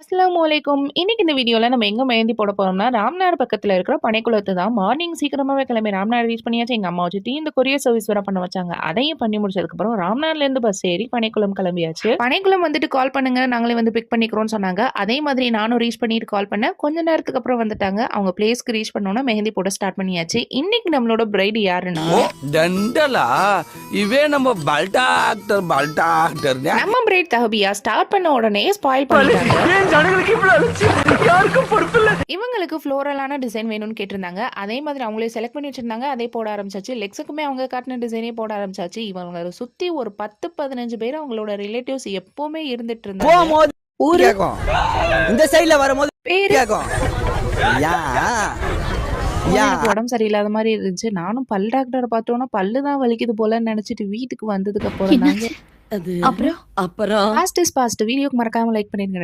அஸ்ஸலாமு இன்னைக்கு இந்த வீடியோல நம்ம எங்க மெஹந்தி போட போறோம்னா, ராம்நாடு பக்கத்துல இருக்கிற பனைக்குளத்து தான். மார்னிங் சீக்கிரமாவே கிளம்பி ராம்நாடு ரீச் பண்ணியாச்சு. எங்க அம்மா வச்சு இந்த கொரியர் சர்வீஸ் வேற பண்ண வச்சாங்க. அதையும் பண்ணி முடிச்சதுக்கப்புறம் ராம்நாடுல இருந்து பஸ் ஏறி பனைக்குளம் கிளம்பியாச்சு. பனைக்குளம் வந்துட்டு கால் பண்ணுங்க, நாங்களே வந்து பிக் பண்ணிக்கிறோம்னு சொன்னாங்க. அதே மாதிரி நானும் ரீச் பண்ணிட்டு கால் பண்ணேன். கொஞ்ச நேரத்துக்கு அப்புறம் வந்துட்டாங்க. அவங்க பிளேஸ்க்கு ரீச் பண்ணோம்னா மெஹந்தி போட ஸ்டார்ட் பண்ணியாச்சு. இன்னைக்கு நம்மளோட பிரைட் யாருன்னா டண்டலா இவே நம்ம பல்டா ஆக்டர் நம்ம பிரைட் தஹபியா ஸ்டார்ட் பண்ண உடனே ஸ்பாயில் பண்ணிட்டாங்க. இவங்களுக்கு ஃப்ளோரலான டிசைன் வேணும்னு கேட்டிருந்தாங்க. அதே மாதிரி அவங்களே செலக்ட் பண்ணி வச்சிருந்தாங்க. அதே போட ஆரம்பிச்சாச்சு. லெக்ஸுக்குமே அவங்க காட்டின டிசைனே போட ஆரம்பிச்சாச்சு. இவங்க சுத்தி ஒரு 10-15 பேர் அவங்களோட ரிலேட்டிவ்ஸ் எப்பவுமே இருந்துட்டு இருந்தாங்க. ஊரு இந்த சைடுல வரும்போது பேரு கேக்கும் எனக்கு உடம்பு சரியில்லாத மாதிரி இருந்துச்சு. நானும் பல் டாக்டரை பார்த்தோன்னா பல்லு தான் வலிக்குது போலன்னு நினைச்சிட்டு வீட்டுக்கு வந்ததுக்கு அப்புறம் அது அப்புறம் பாஸ்ட் இஸ் பாஸ்ட் வீடியோக்கு மறக்காம லைக் பண்ணிருங்க.